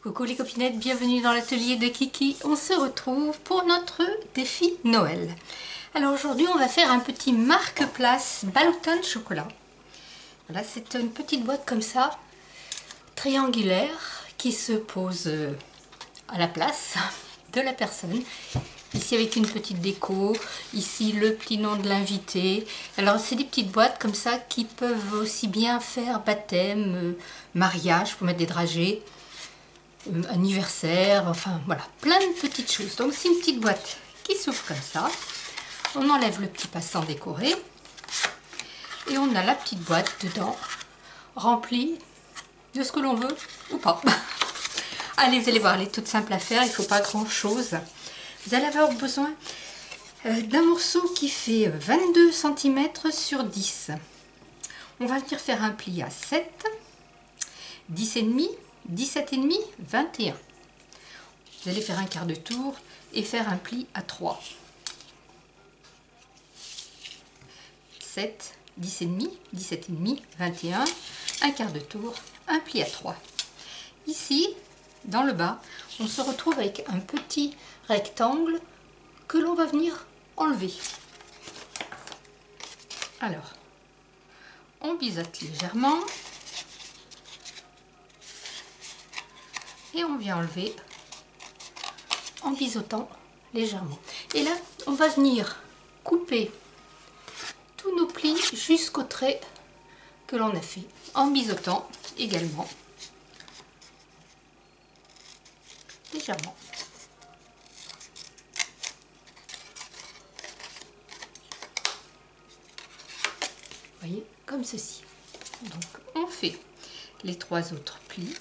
Coucou les copinettes, bienvenue dans l'atelier de Kiki. On se retrouve pour notre défi Noël. Alors aujourd'hui on va faire un petit marque-place Ballotin de chocolat. Voilà, c'est une petite boîte comme ça, triangulaire, qui se pose à la place de la personne. Ici avec une petite déco, ici le petit nom de l'invité. Alors c'est des petites boîtes comme ça qui peuvent aussi bien faire baptême, mariage, pour mettre des dragées, anniversaire, enfin voilà, plein de petites choses. Donc c'est une petite boîte qui s'ouvre comme ça. On enlève le petit passant décoré et on a la petite boîte dedans remplie de ce que l'on veut ou pas. Allez, vous allez voir, elle est toute simple à faire, il ne faut pas grand chose. Vous allez avoir besoin d'un morceau qui fait 22 cm sur 10. On va venir faire un pli à 7, 10,5, 17,5, 21. Vous allez faire un quart de tour et faire un pli à 3. 7, 10,5, 17,5, 21, un quart de tour, un pli à 3. Ici, dans le bas, on se retrouve avec un petit rectangle que l'on va venir enlever. Alors, on biseaute légèrement et on vient enlever en biseautant légèrement. Et là, on va venir couper tous nos plis jusqu'au trait que l'on a fait en biseautant également légèrement. Vous voyez, comme ceci. Donc on fait les 3 autres plis.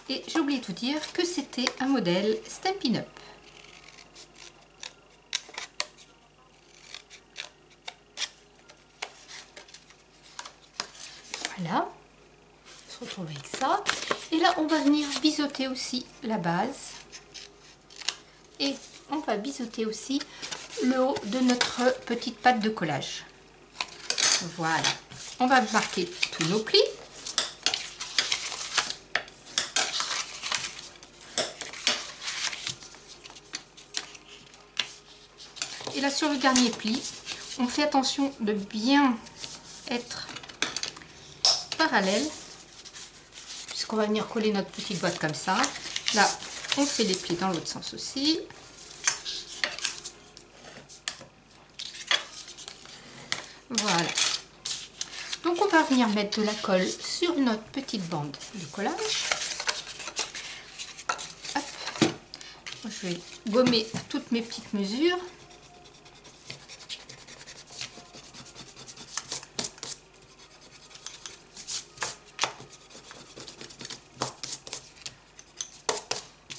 Et j'ai oublié de vous dire que c'était un modèle Stampin' Up. Voilà, on se retrouve avec ça. Et là, on va venir biseauter aussi la base. Et on va biseauter aussi le haut de notre petite pâte de collage. Voilà, on va marquer tous nos plis. Et là, sur le dernier pli, on fait attention de bien être parallèle, puisqu'on va venir coller notre petite boîte comme ça. Là, on fait les plis dans l'autre sens aussi. Voilà. Donc, on va venir mettre de la colle sur notre petite bande de collage. Hop. Je vais gommer à toutes mes petites mesures.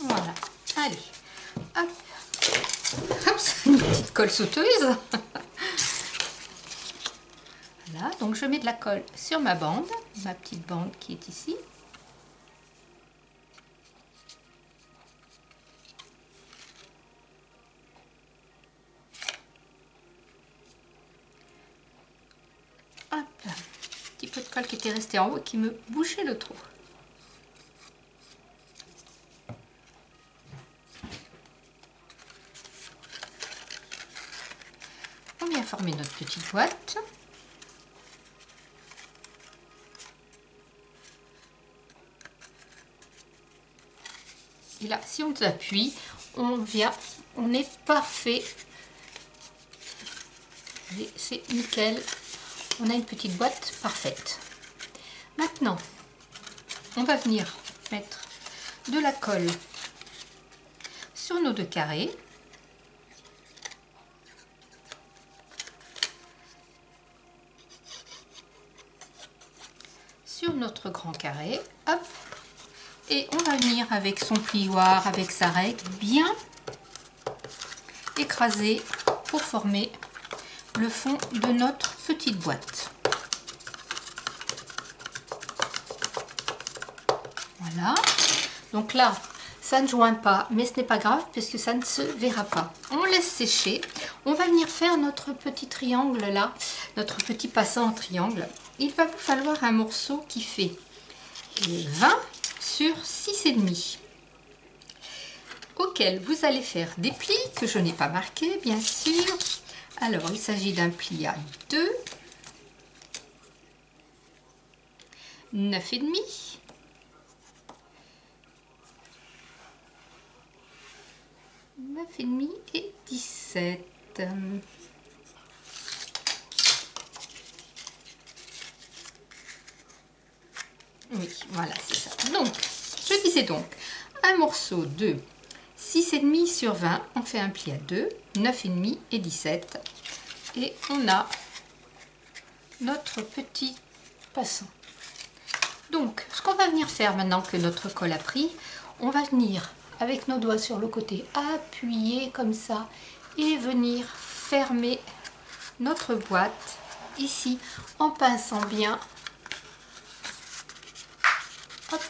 Voilà, allez, hop, hop, c'est une petite colle sauteuse. Voilà, donc je mets de la colle sur ma bande, ma petite bande qui est ici. Hop, un petit peu de colle qui était resté en haut et qui me bouchait le trou. On vient former notre petite boîte. Et là, si on appuie, on est parfait. C'est nickel. On a une petite boîte parfaite. Maintenant, on va venir mettre de la colle sur nos 2 carrés. Sur notre grand carré, hop, et on va venir avec son plioir, avec sa règle, bien écraser pour former le fond de notre petite boîte. Voilà, donc là, ça ne joint pas, mais ce n'est pas grave puisque ça ne se verra pas. On laisse sécher. On va venir faire notre petit triangle là notre petit passant en triangle, il va vous falloir un morceau qui fait 20 sur 6,5, auquel vous allez faire des plis que je n'ai pas marqués, bien sûr. Alors, il s'agit d'un pli à 2, 9,5, 9,5 et 17. Oui, voilà, c'est ça. Donc, je disais donc, un morceau de 6,5 sur 20, on fait un pli à 2, 9,5 et 17. Et on a notre petit passant. Donc, ce qu'on va venir faire maintenant que notre colle a pris, on va venir avec nos doigts sur le côté, appuyer comme ça et venir fermer notre boîte ici en pinçant bien. Hop,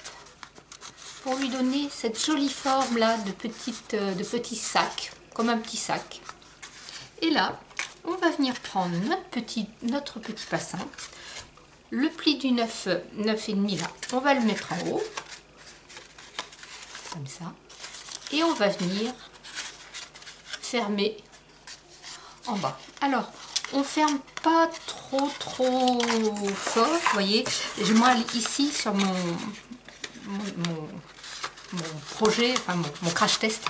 pour lui donner cette jolie forme là de petit sac, comme un petit sac. Et là, on va venir prendre notre petit passant, le pli du 9,5 là, on va le mettre en haut, comme ça, et on va venir fermer en bas. Alors, on ferme pas trop fort, vous voyez, moi ici sur mon projet, enfin mon crash test,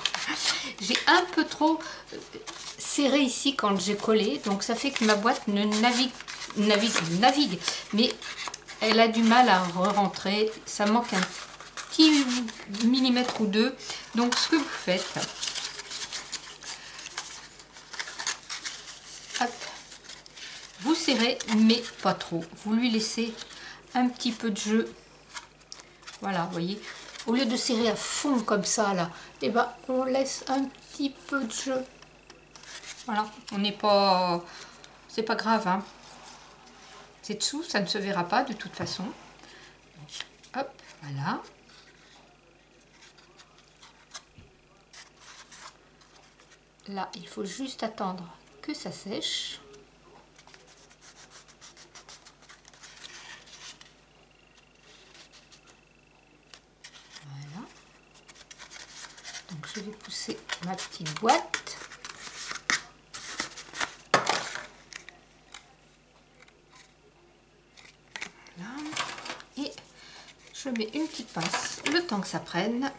j'ai un peu trop serré ici quand j'ai collé, donc ça fait que ma boîte ne navigue, mais elle a du mal à re-rentrer, ça manque un petit millimètre ou deux. Donc ce que vous faites, hop, vous serrez mais pas trop, vous lui laissez un petit peu de jeu. Voilà, vous voyez, au lieu de serrer à fond comme ça là, et ben on laisse un petit peu de jeu. Voilà, on n'est pas, c'est pas grave, hein. C'est dessous, ça ne se verra pas de toute façon. Donc, hop, voilà. Là, il faut juste attendre que ça sèche. Voilà. Donc, je vais pousser ma petite boîte. Voilà. Et je mets une petite pince, le temps que ça prenne.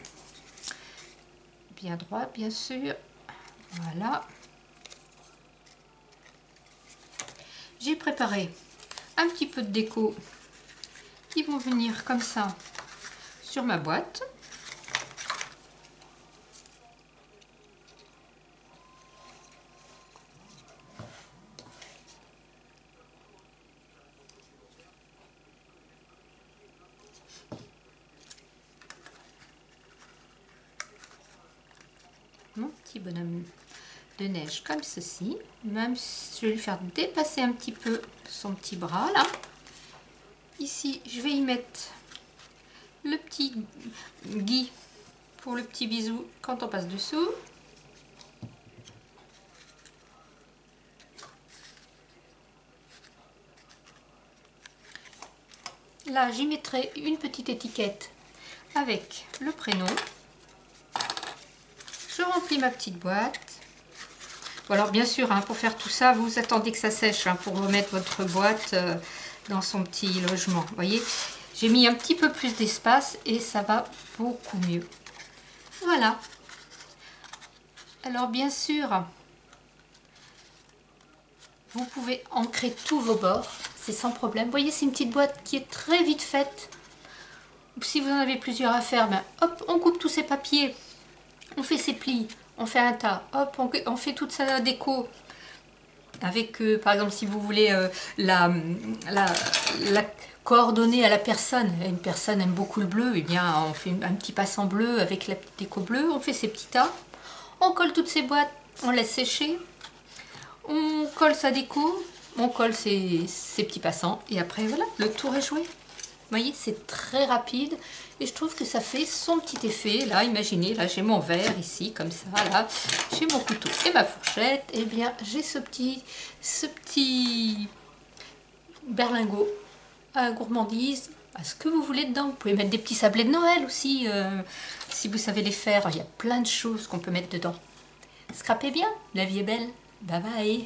Bien droit, bien sûr. Voilà. J'ai préparé un petit peu de déco qui vont venir comme ça sur ma boîte. Mon petit bonhomme de neige comme ceci. Même si je vais lui faire dépasser un petit peu son petit bras là. Ici, je vais y mettre le petit gui pour le petit bisou quand on passe dessous. Là, j'y mettrai une petite étiquette avec le prénom. Je remplis ma petite boîte. Bon, alors bien sûr, hein, pour faire tout ça, vous attendez que ça sèche hein, pour remettre votre boîte dans son petit logement. Vous voyez, j'ai mis un petit peu plus d'espace et ça va beaucoup mieux. Voilà. Alors bien sûr, vous pouvez ancrer tous vos bords, c'est sans problème. Vous voyez, c'est une petite boîte qui est très vite faite. Si vous en avez plusieurs à faire, ben, hop, on coupe tous ces papiers, on fait ses plis, on fait un tas, hop, on fait toute sa déco. Avec, par exemple, si vous voulez la coordonner à la personne. Une personne aime beaucoup le bleu, et bien on fait un petit passant bleu avec la petite déco bleue, on fait ses petits tas, on colle toutes ces boîtes, on laisse sécher, on colle sa déco, on colle ses petits passants, et après voilà, le tour est joué. Vous voyez, c'est très rapide et je trouve que ça fait son petit effet. Là, imaginez, là j'ai mon verre ici, comme ça, là, j'ai mon couteau et ma fourchette. Et bien, j'ai ce petit berlingot, à gourmandise, à ce que vous voulez dedans. Vous pouvez mettre des petits sablés de Noël aussi, si vous savez les faire. Il y a plein de choses qu'on peut mettre dedans. Scrapez bien, la vie est belle. Bye bye.